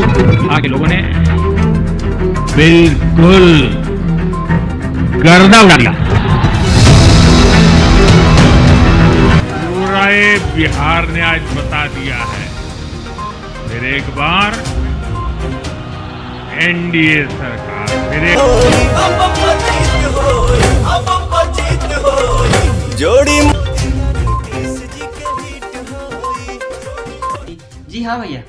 वहां के लोगों ने बिल्कुल गर्दा उड़ा दिया। पूरा बिहार ने आज बता दिया है, फिर एक बार एनडीए सरकार, फिर एक जोड़ी। जी हाँ भैया,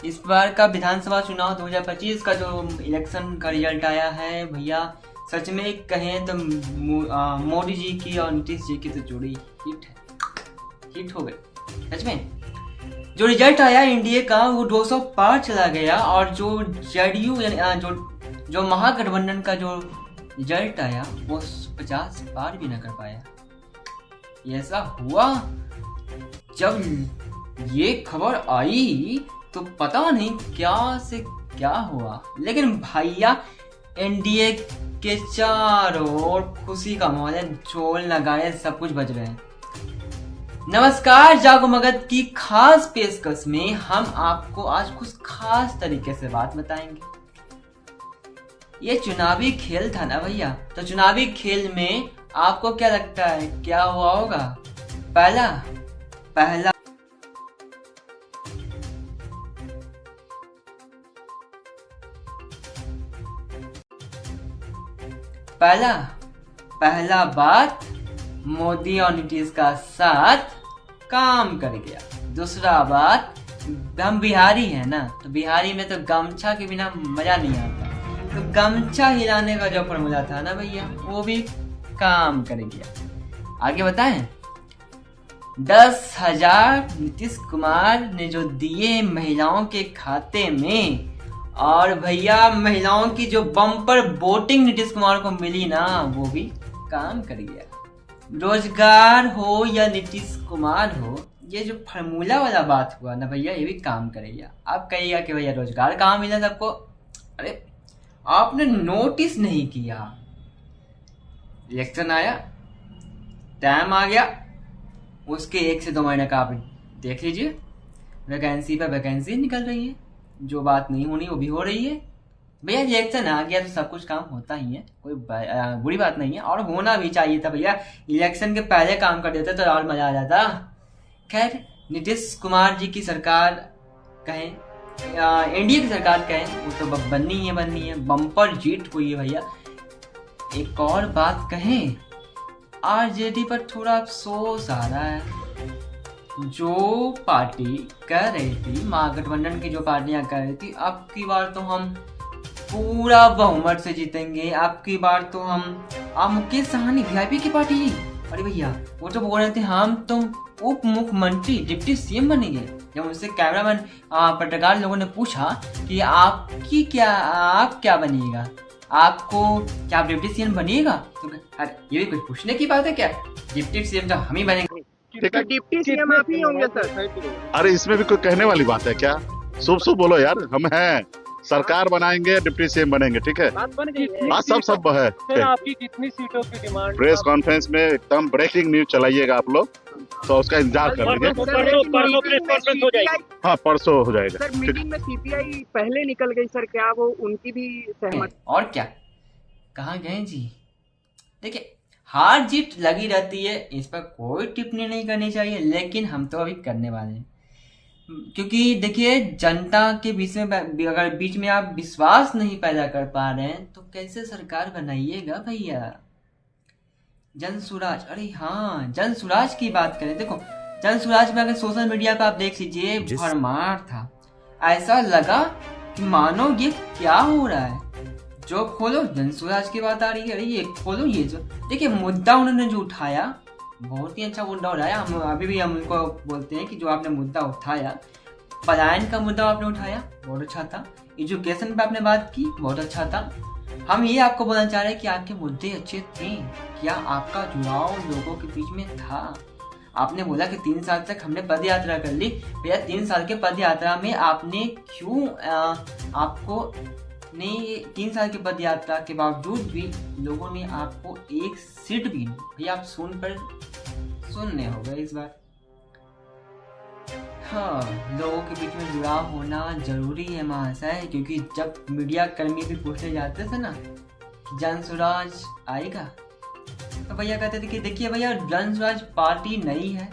इस बार का विधानसभा चुनाव 2025 का जो इलेक्शन का रिजल्ट आया है भैया, सच में कहें तो मोदी जी की और नीतीश जी की तो जोड़ी हिट हो गई। सच में जो रिजल्ट आया एनडीए का वो 200 पार चला गया, और जो जेडीयू जो महागठबंधन का जो रिजल्ट आया वो 50 पार भी न कर पाया। ऐसा हुआ जब ये खबर आई तो पता नहीं क्या से क्या हुआ, लेकिन भैया एनडीए के चारों ओर खुशी का माहौल है, ढोल नगाड़े सब कुछ बज रहे हैं। नमस्कार, जागो मगध की खास पेशकश में हम आपको आज कुछ खास तरीके से बात बताएंगे। ये चुनावी खेल था ना भैया, तो चुनावी खेल में आपको क्या लगता है क्या हुआ होगा? पहला पहला बात, मोदी और नीतीश का साथ काम कर गया। दूसरा बात, हम बिहारी हैं ना, तो बिहारी में तो गमछा के बिना मजा नहीं आता, तो गमछा हिलाने का जो फॉर्मूला था ना भैया वो भी काम कर गया। आगे बताएं, 10,000 नीतीश कुमार ने जो दिए महिलाओं के खाते में, और भैया महिलाओं की जो बम्पर वोटिंग नीतीश कुमार को मिली ना वो भी काम कर गया। रोजगार हो या नीतीश कुमार हो, ये जो फार्मूला वाला बात हुआ ना भैया ये भी काम करेगा। आप कहिएगा कि भैया रोजगार कहाँ मिला सबको? अरे आपने नोटिस नहीं किया, इलेक्शन आया, टाइम आ गया, उसके 1 से 2 महीने का आप देख लीजिए, वैकेंसी पर वैकेंसी निकल रही है, जो बात नहीं होनी वो भी हो रही है। भैया इलेक्शन आ गया तो सब कुछ काम होता ही है, कोई बुरी बात नहीं है, और होना भी चाहिए था भैया। इलेक्शन के पहले काम कर देते तो और मजा आ जाता। खैर, नीतीश कुमार जी की सरकार कहें, एनडीए की सरकार कहें, वो तो बननी है, बम्पर जीत हुई है भैया। एक और बात कहें, आरजेडी पर थोड़ा अफसोस आ रहा है। जो पार्टी कह रही थी, महागठबंधन की जो पार्टियां कह रही थी अब की बार तो हम पूरा बहुमत से जीतेंगे, अब की बार तो हम मुकेश सहनी वीआईपी की पार्टी ही, अरे भैया वो तो बोल रहे थे हम तुम उप मुख्यमंत्री डिप्टी सीएम बनेंगे। जब उनसे कैमरामैन पत्रकार लोगों ने पूछा कि आप क्या बनिएगा, आपको क्या आप डिप्टी सीएम बनिएगा, तो अरे ये भी कुछ पूछने की बात है क्या? डिप्टी सीएम तो हम ही बनेंगे। डिप्टी सीएम आप ही होंगे सर। अरे इसमें भी कोई कहने वाली बात है क्या? शुभ बोलो यार, हम हैं, सरकार बनाएंगे, डिप्टी सीएम बनेंगे, ठीक है? बात सब है। सर आपकी कितनी सीटों की डिमांड? प्रेस कॉन्फ्रेंस में एकदम ब्रेकिंग न्यूज चलाइएगा आप लोग, तो उसका इंतजार कर लीजिए। हाँ, परसों हो जाएगा। सर मीटिंग में सीपीआई पहले निकल गई सर, क्या वो उनकी भी सहमत? और क्या, कहाँ गए जी? देखिए, हार जीत लगी रहती है, इस पर कोई टिप्पणी नहीं करनी चाहिए, लेकिन हम तो अभी करने वाले हैं, क्योंकि देखिए जनता के बीच में अगर बीच में आप विश्वास नहीं पैदा कर पा रहे हैं तो कैसे सरकार बनाइएगा भैया? जन सुराज, अरे हाँ, जन सुराज की बात करें, देखो जन सुराज में अगर सोशल मीडिया पे आप देख लीजिए, भरमार था, ऐसा लगा कि मानो ये क्या हो रहा है। जो खोलो जन सुराज की बात आ रही है, अरे ये खोलो ये जो, देखिए मुद्दा उन्होंने जो उठाया बहुत ही अच्छा मुद्दा उठाया। हम अभी भी हम उनको बोलते हैं कि जो आपने मुद्दा उठाया, पलायन का मुद्दा आपने उठाया, बहुत अच्छा था। एजुकेशन पे आपने बात की, बहुत अच्छा था। हम ये आपको बोलना चाह रहे हैं कि आपके मुद्दे अच्छे थे, क्या आपका जुड़ाव लोगों के बीच में था? आपने बोला कि 3 साल तक हमने पद यात्रा कर ली, भैया 3 साल के पद यात्रा में आपने क्यों आपको नहीं, 3 साल की पद यात्रा के बावजूद भी लोगों ने आपको एक सीट भी नहीं, भैया आप सुनने हो गए इस बार। हाँ, लोगों के बीच में जुड़ाव होना जरूरी है महाशय, क्योंकि जब मीडिया कर्मी भी पूछने जाते थे ना कि जनसुराज आएगा, तो भैया कहते थे कि देखिए भैया जनसुराज पार्टी नई है,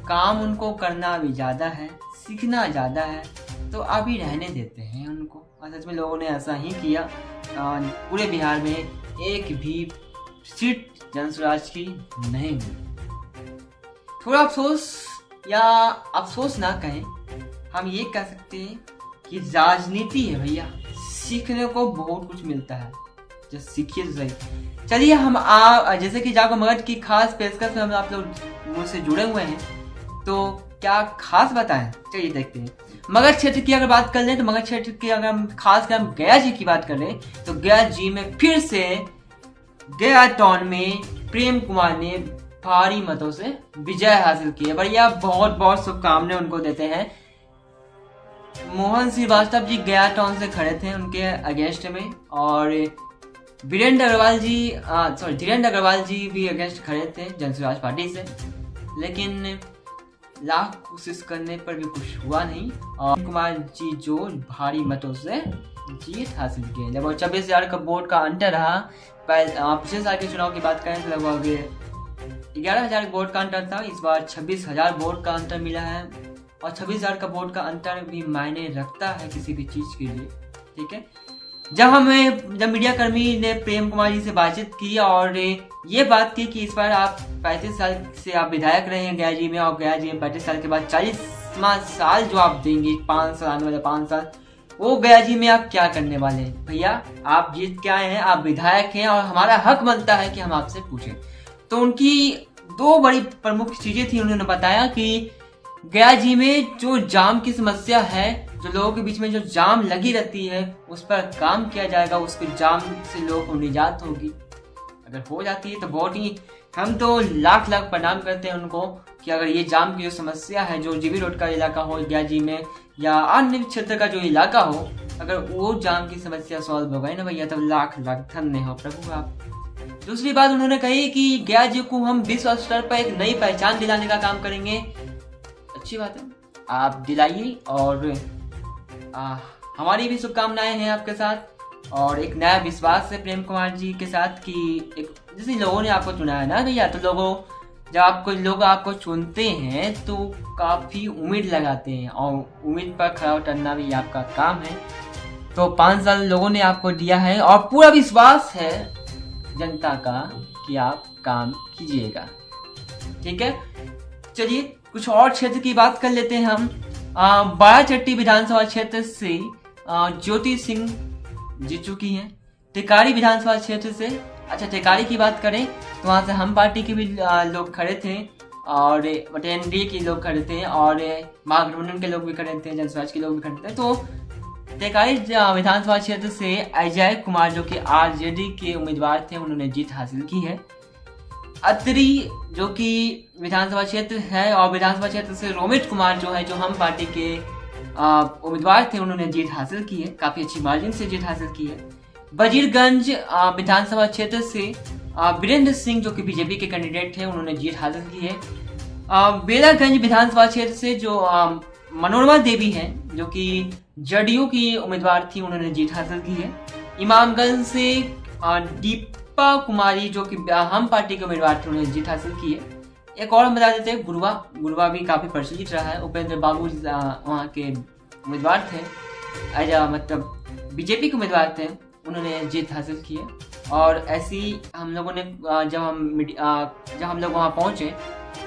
काम उनको करना भी ज़्यादा है, सीखना ज़्यादा है, तो अभी रहने देते हैं उनको। और सच में लोगों ने ऐसा ही किया। पूरे बिहार में एक भी सीट जनसुराज की नहीं हुई। थोड़ा अफसोस, या अफसोस ना कहें, हम ये कह सकते हैं कि राजनीति है भैया, सीखने को बहुत कुछ मिलता है, जो सीखिए तो सही। चलिए हम जैसे कि जागो मगध की खास पेशकश में हम आप लोग मुझसे जुड़े हुए हैं, तो क्या खास बताएं, चलिए देखते हैं। मगध क्षेत्र की अगर बात कर लें तो मगध क्षेत्र की अगर हम खास कर हम गया जी की बात कर लें तो गया जी में फिर से गया टाउन में प्रेम कुमार ने भारी मतों से विजय हासिल की है। भैया बहुत बहुत शुभकामनाएं उनको देते हैं। मोहन श्रीवास्तव जी गया टाउन से खड़े थे उनके अगेंस्ट में, और धीरेन्द्र अग्रवाल जी भी अगेंस्ट खड़े थे जनसुराज पार्टी से, लेकिन लाख कोशिश करने पर भी कुछ हुआ नहीं और कुमार जी जो भारी मतों से जीत हासिल किए। लगभग 26,000 का वोट का अंतर रहा। पिछले साल के चुनाव की बात करें तो लगभग 11,000 वोट का अंतर था, इस बार 26,000 वोट का अंतर मिला है, और 26,000 का वोट का अंतर भी मायने रखता है किसी भी चीज के लिए, ठीक है। जब मीडिया कर्मी ने प्रेम कुमार जी से बातचीत की और ये बात की कि इस बार आप 35 साल से आप विधायक रहे हैं गया जी में, और गया जी में 35 साल के बाद 40वां साल जो आप देंगे, 5 साल आने वाले 5 साल, वो गया जी में आप क्या करने वाले हैं। भैया आप जीत के आए हैं, आप विधायक हैं, और हमारा हक बनता है कि हम आपसे पूछें। तो उनकी 2 बड़ी प्रमुख चीजें थी। उन्होंने बताया कि गया जी में जो जाम की समस्या है, जो लोगों के बीच में जो जाम लगी रहती है, उस पर काम किया जाएगा, उसके जाम से लोगों को निजात होगी। अगर हो जाती है तो बहुत ही, हम तो लाख लाख प्रणाम करते हैं उनको कि अगर ये जाम की जो समस्या है, जो जीबी रोड का इलाका हो गया जी में या अन्य क्षेत्र का जो इलाका हो, अगर वो जाम की समस्या सॉल्व हो गई ना भैया, तब लाख लाख धन्य हो प्रभु आप। दूसरी बात उन्होंने कही कि गया जी को हम विश्व स्तर पर एक नई पहचान दिलाने का काम करेंगे। अच्छी बात है, आप दिलाइए, और हमारी भी शुभकामनाएं हैं आपके साथ, और एक नया विश्वास है प्रेम कुमार जी के साथ कि एक जैसे लोगों ने आपको चुना है ना भैया, तो जब लोग आपको चुनते हैं तो काफी उम्मीद लगाते हैं, और उम्मीद पर खरा उतरना भी आपका काम है। तो 5 साल लोगों ने आपको दिया है, और पूरा विश्वास है जनता का कि आप काम कीजिएगा, ठीक है। चलिए कुछ और क्षेत्र की बात कर लेते हैं हम। बाराचट्टी विधानसभा क्षेत्र से ज्योति सिंह जीत चुकी हैं। टेकारी विधानसभा क्षेत्र से, अच्छा टेकारी की बात करें तो वहाँ से हम पार्टी के भी लोग खड़े थे, और एनडीए के लोग खड़े थे, और महागठबंधन के लोग भी खड़े थे, जनसुराज के लोग भी खड़े थे। तो टेकारी विधानसभा क्षेत्र से अजय कुमार जो कि आरजेडी के उम्मीदवार थे, उन्होंने जीत हासिल की है। अतरी जो कि विधानसभा क्षेत्र है, और विधानसभा क्षेत्र से रोमित कुमार जो है, जो हम पार्टी के उम्मीदवार थे, उन्होंने जीत हासिल की है, काफी अच्छी मार्जिन से जीत हासिल की है। वजीरगंज विधानसभा क्षेत्र से वीरेंद्र सिंह जो कि बीजेपी के कैंडिडेट थे, उन्होंने जीत हासिल की है। बेलागंज विधानसभा क्षेत्र से जो मनोरमा देवी हैं, जो कि जदयू की उम्मीदवार थी, उन्होंने जीत हासिल की है। इमामगंज से दीपा कुमारी जो कि हम पार्टी के उम्मीदवार थे, उन्होंने जीत हासिल की है। एक और हम बता देते हैं, गुरुवा भी काफी प्रचलित रहा है। उपेंद्र बाबू वहाँ के उम्मीदवार थे, मतलब बीजेपी के उम्मीदवार थे, उन्होंने जीत हासिल की है। और ऐसी हम लोगों ने जब हम लोग वहाँ पहुँचे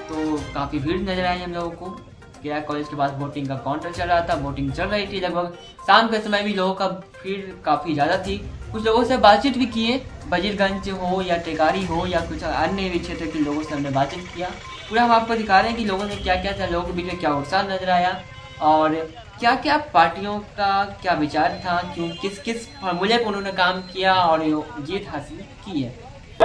तो काफ़ी भीड़ नजर आई हम लोगों को। गया कॉलेज के पास वोटिंग का काउंटर चल रहा था, वोटिंग चल रही थी। लगभग शाम के समय भी लोगों का भीड़ काफ़ी ज़्यादा थी। कुछ लोगों से बातचीत भी किए, वजीरगंज हो या टेकारी हो या कुछ अन्य भी क्षेत्र के लोगों से हमने बातचीत किया। पूरा हम आपको दिखा रहे हैं कि लोगों ने क्या क्या था, लोगों के बीच में क्या उत्साह नजर आया और क्या क्या पार्टियों का क्या विचार था, क्यों किस किस फॉर्मूले पर उन्होंने काम किया और जीत हासिल की है। तो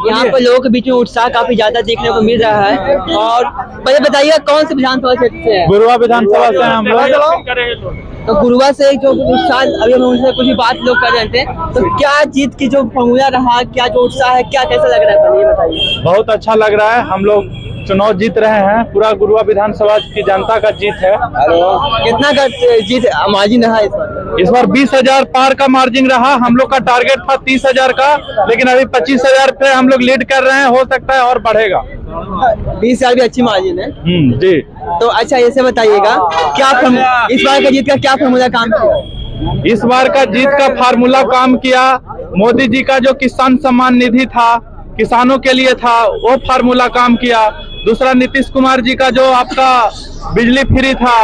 यहाँ पर लोगों के बीच में उत्साह काफी ज्यादा देखने को मिल रहा है। और पहले बताइए कौन से विधानसभा क्षेत्र से है? गुरुवा विधानसभा से हम लोग। तो गुरुवा से जो उत्साह, अभी हम उनसे कुछ बात लोग कर रहे थे, तो क्या जीत की जो फॉर्मूला रहा, क्या जो उत्साह है, क्या कैसा लग रहा है, ये बताइए। बहुत अच्छा लग रहा है। हम लोग चुनाव जीत रहे हैं। पूरा गुरुआ विधानसभा की जनता का जीत है। कितना का जीत मार्जिन रहा इस बार? 20,000 पार का मार्जिन रहा। हम लोग का टारगेट था 30,000 का, लेकिन अभी 25,000 पे हम लोग लीड कर रहे हैं। हो सकता है और बढ़ेगा। 20,000 भी अच्छी मार्जिन है जी। तो अच्छा ऐसे बताइएगा, क्या इस बार का जीत का क्या फॉर्मूला काम किया? इस बार का जीत का फार्मूला काम किया। मोदी जी का जो किसान सम्मान निधि था, किसानों के लिए था, वो फार्मूला काम किया। दूसरा नीतीश कुमार जी का जो आपका बिजली फ्री था,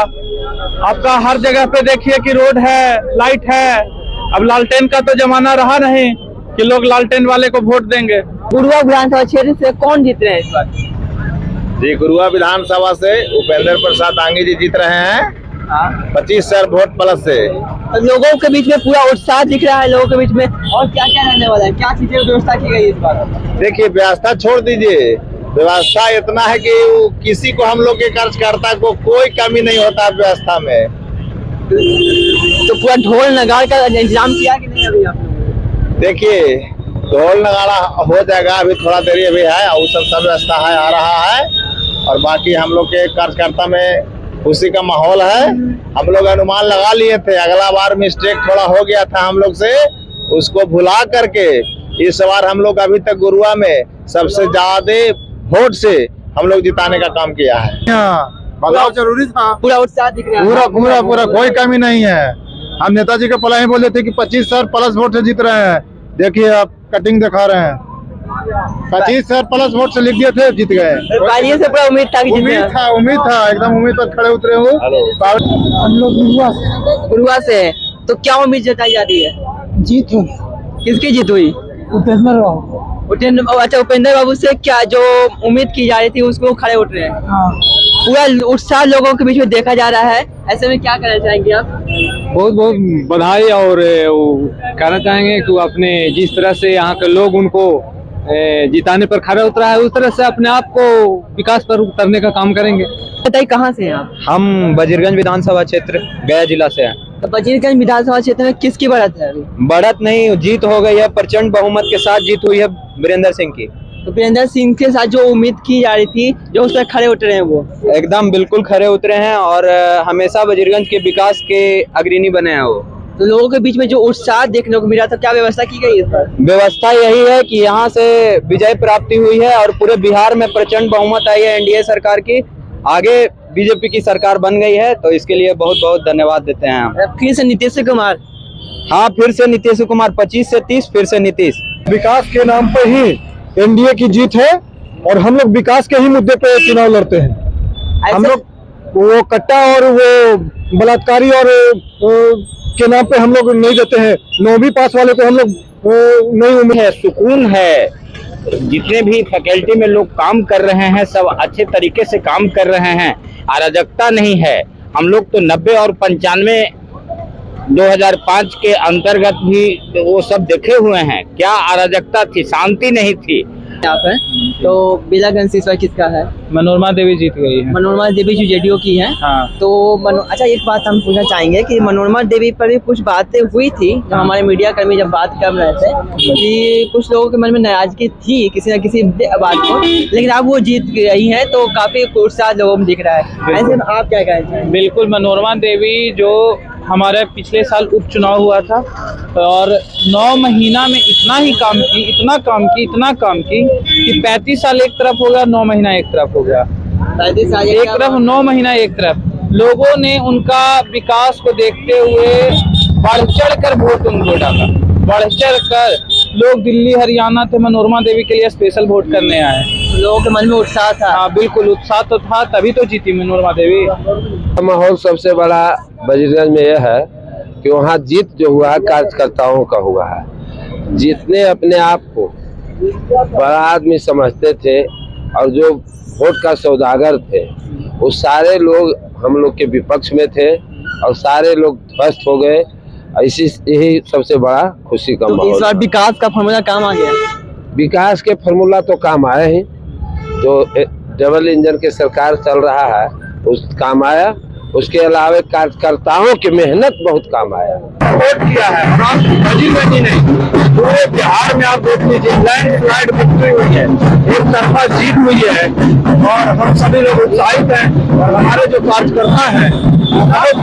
आपका हर जगह पे देखिए कि रोड है, लाइट है। अब लालटेन का तो जमाना रहा नहीं कि लोग लालटेन वाले को वोट देंगे। गुरुआ विधानसभा क्षेत्र से कौन जीत रहे हैं इस बार? जी, गुरुआ विधानसभा से उपेंद्र प्रसाद दांगी जी जीत रहे हैं 25,000 वोट प्लस से। तो लोगों के बीच में पूरा उत्साह दिख रहा है लोगों के बीच में। और क्या क्या रहने वाला है, क्या चीजें व्यवस्था की गई इस बार? देखिए, व्यवस्था छोड़ दीजिए, व्यवस्था इतना है कि किसी को, हम लोग के कार्यकर्ता को कोई कमी नहीं होता व्यवस्था में। तो पूरा ढोल नगाड़ का इंतजाम किया कि नहीं अभी आप? देखिए, ढोल नगाड़ा हो जाएगा, अभी थोड़ा देरी अभी है, और सब व्यवस्था है, आ रहा है। और बाकी हम लोग के कार्यकर्ता में खुशी का माहौल है। हम लोग अनुमान लगा लिए थे, अगला बार मिस्टेक थोड़ा हो गया था हम लोग से, उसको भुला करके इस बार हम लोग अभी तक गुरुआ में सबसे ज्यादा वोट से हम लोग जिताने का काम किया है। बदलाव जरूरी था। पूरा उत्साह दिख रहा है। पूरा पूरा पूरा कोई कमी नहीं है। हम नेताजी के पहले ही बोल देते कि 25,000 प्लस वोट से जीत रहे हैं। देखिए, आप कटिंग दिखा रहे हैं, 25,000 प्लस वोट से लिख दिए थे, जीत गए। पहले से पूरा उम्मीद था कि उम्मीद था, एकदम उम्मीद पर खड़े उतरे हो। हम लोग गुरुआ से है, तो क्या उम्मीद जताई जा रही है? जीत हुई। किसकी जीत हुई? उपेंद्र बाबू। अच्छा, उपेंद्र बाबू से क्या जो उम्मीद की जा रही थी उसको खड़े उठ रहे हैं। हाँ। पूरा उत्साह लोगों के बीच में देखा जा रहा है। ऐसे में क्या कहना चाहेंगे आप? बहुत बहुत बधाई। और कहना चाहेंगे कि अपने जिस तरह से यहाँ के लोग उनको जिताने पर खड़ा उतरा है, उस तरह से अपने आप को विकास पर उतरने का काम करेंगे। बताइए, कहाँ से हैं आप? हम वजीरगंज विधानसभा क्षेत्र गया जिला से हैं। तो वजीरगंज विधानसभा क्षेत्र में किसकी बढ़त है अभी? बढ़त नहीं, जीत हो गई है। प्रचंड बहुमत के साथ जीत हुई है वीरेंद्र सिंह की। तो वीरेंद्र सिंह के साथ जो उम्मीद की जा रही थी, जो उस पर खड़े उतरे हैं, वो एकदम बिल्कुल खड़े उतरे हैं और हमेशा वजीरगंज के विकास के अग्रणी बने हैं वो। तो लोगों के बीच में जो उत्साह देखने को मिला, तो क्या व्यवस्था की गई इस पर? व्यवस्था यही है कि यहाँ से विजय प्राप्ति हुई है और पूरे बिहार में प्रचंड बहुमत आई है एनडीए सरकार की। आगे बीजेपी की सरकार बन गई है, तो इसके लिए बहुत बहुत धन्यवाद देते हैं हम। फिर से नीतीश कुमार। हाँ, फिर से नीतीश कुमार, 25 से 30, फिर से नीतीश। विकास के नाम पे ही एनडीए की जीत है और हम लोग विकास के ही मुद्दे पे चुनाव लड़ते हैं। हम लोग वो कट्टा और वो बलात्कारी और के नाम पे हम लोग नहीं देते हैं। 9वीं पास वाले को हम लोग नहीं उम्मीद है। सुकून है। जितने भी फैकल्टी में लोग काम कर रहे हैं सब अच्छे तरीके से काम कर रहे हैं। अराजकता नहीं है। हम लोग तो 90 और 95 2005 के अंतर्गत भी वो सब देखे हुए हैं। क्या अराजकता थी, शांति नहीं थी। आप है तो बेलागंज से इस बार किसका है? मनोरमा देवी जीत गई है। मनोरमा देवी जो जेडीयू की है। हाँ। तो अच्छा, एक बात हम पूछना चाहेंगे कि मनोरमा देवी पर भी कुछ बातें हुई थी जब हमारे मीडिया कर्मी जब बात कर रहे थे कि कुछ लोगों के मन में नाराजगी थी किसी न किसी बात को, लेकिन अब वो जीत गई है तो काफी उत्साह लोगों में दिख रहा है। ऐसे में आप क्या कहना चाहेंगे? बिल्कुल, मनोरमा देवी जो हमारे पिछले साल उपचुनाव हुआ था और 9 महीना में इतना काम की कि 35 साल एक तरफ हो गया, 9 महीना एक तरफ हो गया। 35 साल एक तरफ, 9 महीना एक तरफ। लोगों ने उनका विकास को देखते हुए बढ़ चढ़ कर वोट उनको डाला। बढ़ चढ़ कर लोग दिल्ली हरियाणा से मनोरमा देवी के लिए स्पेशल वोट करने आए। लोगों के मन में उत्साह था। हाँ, बिल्कुल उत्साह तो था, तभी तो जीती मनोरमा देवी। माहौल सबसे बड़ा वजीरगंज में यह है कि वहाँ जीत जो हुआ है कार्यकर्ताओं का हुआ है। जितने अपने आप को बड़ा आदमी समझते थे और जो वोट का सौदागर थे, वो सारे लोग हम लोग के विपक्ष में थे और सारे लोग ध्वस्त हो गए। यही सबसे बड़ा खुशी का माहौल। इस बार विकास का फॉर्मूला काम आ गया। विकास के फॉर्मूला तो काम आए ही, जो डबल इंजन के सरकार चल रहा है उस काम आया उसके अलावा कार्यकर्ताओं की मेहनत बहुत काम आया। वोट किया है और आप बजीरगंज ही नहीं पूरे बिहार में आप देख लीजिए लैंडस्लाइड विक्ट्री हुई है, एक तरफा जीत हुई है और हम सभी लोग उत्साहित हैं और हमारे जो कार्यकर्ता हैं बहुत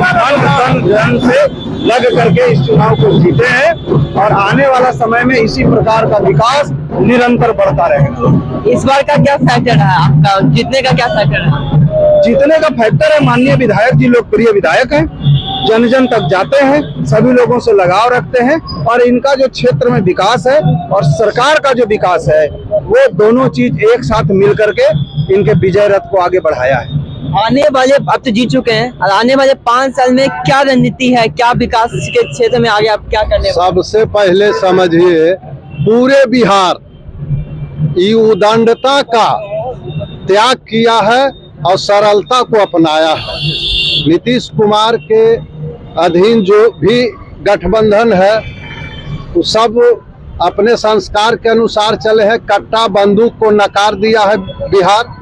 धन से लग करके इस चुनाव को जीते हैं और आने वाला समय में इसी प्रकार का विकास निरंतर बढ़ता रहेगा। इस बार का क्या फैक्टर है आपका, जीतने का क्या फैक्टर है? जीतने का फैक्टर है माननीय विधायक जी लोकप्रिय विधायक हैं, जन जन तक जाते हैं, सभी लोगों से लगाव रखते हैं और इनका जो क्षेत्र में विकास है और सरकार का जो विकास है वो दोनों चीज एक साथ मिल करके इनके विजय रथ को आगे बढ़ाया है। आने वाले, अब तो जीत चुके हैं, और आने वाले 5 साल में क्या रणनीति है, क्या विकास के क्षेत्र में आगे आप क्या करने? सबसे पहले समझिए पूरे बिहार उदांडता का त्याग किया है और सरलता को अपनाया है। नीतीश कुमार के अधीन जो भी गठबंधन है वो सब अपने संस्कार के अनुसार चले हैं। कट्टा बंदूक को नकार दिया है बिहार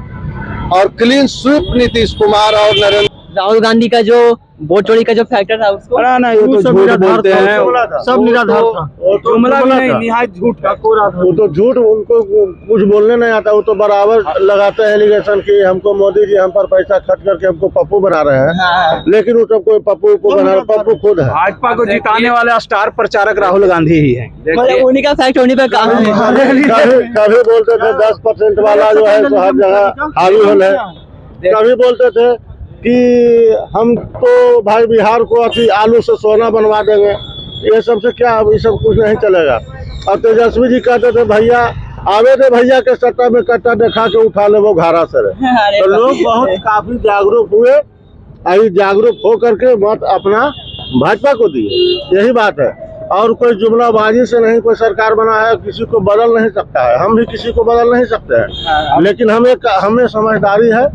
और क्लीन स्वीप नीतीश कुमार और नरेंद्र। राहुल गांधी का जो वोट चोरी का जो फैक्टर था उसको नहीं, वो तो झूठ बोलते हैं, सब निराधार था, जुमला भी नहीं, निहायत झूठ है। वो तो झूठ, उनको कुछ बोलने नहीं आता, वो तो बराबर लगाते हैं एलिगेशन कि हमको मोदी जी हम पर पैसा खर्च करके हमको पप्पू बना रहे हैं, लेकिन वो सब कोई पप्पू को बना, पप्पू खुद है। भाजपा को जिताने वाले स्टार प्रचारक राहुल गांधी ही है। उन्हीं का फैक्ट होने पे काम है। कभी बोलते थे 10% वाला जो है तो हर जगह हावी होना है, कभी बोलते थे कि हम तो भाई बिहार को अभी आलू से सोना बनवा देंगे, ये सब से क्या, ये सब कुछ नहीं चलेगा। और तेजस्वी जी कहते थे भैया आवे थे, भैया के सट्टा में कट्टा दिखा के उठा ले वो घारा से। तो लोग बहुत काफी जागरूक हुए, अभी जागरूक हो करके मत अपना भाजपा को दिए, यही बात है। और कोई जुमलाबाजी से नहीं कोई सरकार बना है, किसी को बदल नहीं सकता है, हम भी किसी को बदल नहीं सकते हैं, लेकिन हमें समझदारी है,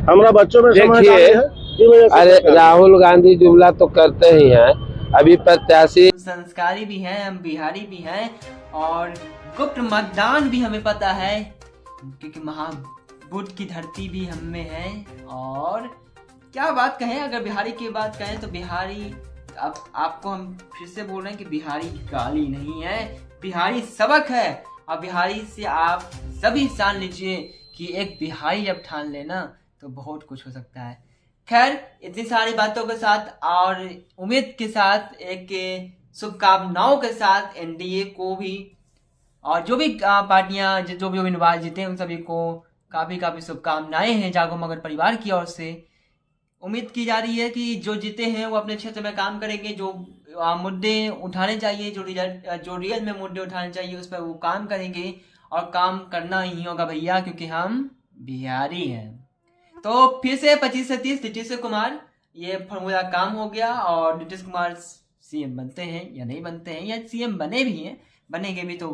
हमारा बच्चों में समझदारी है। अरे राहुल गांधी जुमला तो करते ही हैं, अभी प्रत्याशी संस्कारी भी हैं, हम बिहारी भी हैं और गुप्त मतदान भी हमें पता है क्योंकि महाबुद्ध की धरती भी हम में है। और क्या बात कहें, अगर बिहारी की बात कहें तो बिहारी, अब आपको हम फिर से बोल रहे हैं कि बिहारी गाली नहीं है, बिहारी सबक है। और बिहारी से आप सभी जान लीजिए कि एक बिहारी जब ठान लेना तो बहुत कुछ हो सकता है। खैर, इतनी सारी बातों के साथ और उम्मीद के साथ, एक शुभकामनाओं के साथ एनडीए को भी और जो भी पार्टियां जो भी उम्मीदवार जीते हैं उन सभी को काफ़ी शुभकामनाएं हैं जागो मगध परिवार की ओर से। उम्मीद की जा रही है कि जो जीते हैं वो अपने क्षेत्र में काम करेंगे, जो मुद्दे उठाने चाहिए, जो रियल में मुद्दे उठाने चाहिए उस पर वो काम करेंगे और काम करना ही होगा भैया, क्योंकि हम बिहारी हैं। तो फिर से 25 से 30 नीतीश कुमार, ये फॉर्मूला काम हो गया और नीतीश कुमार सीएम बनते हैं या नहीं बनते हैं, या सीएम बने भी हैं, बनेंगे भी तो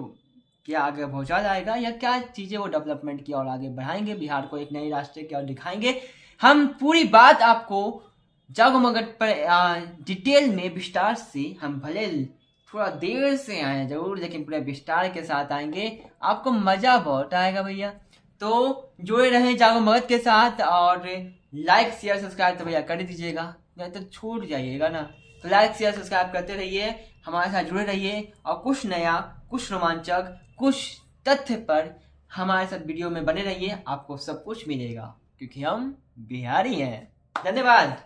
क्या आगे पहुंचा जाएगा या क्या चीज़ें वो डेवलपमेंट की और आगे बढ़ाएंगे, बिहार को एक नई रास्ते की ओर दिखाएंगे। हम पूरी बात आपको जागो मगध पर डिटेल में विस्तार से, हम भले थोड़ा देर से आए जरूर लेकिन पूरे विस्तार के साथ आएंगे, आपको मज़ा बहुत आएगा भैया। तो जुड़े रहें जागो मगध के साथ और लाइक शेयर सब्सक्राइब तो भैया कर दीजिएगा, नहीं तो छूट जाइएगा ना। तो लाइक शेयर सब्सक्राइब करते रहिए, हमारे साथ जुड़े रहिए और कुछ नया, कुछ रोमांचक, कुछ तथ्य पर हमारे साथ वीडियो में बने रहिए, आपको सब कुछ मिलेगा क्योंकि हम बिहारी हैं। धन्यवाद।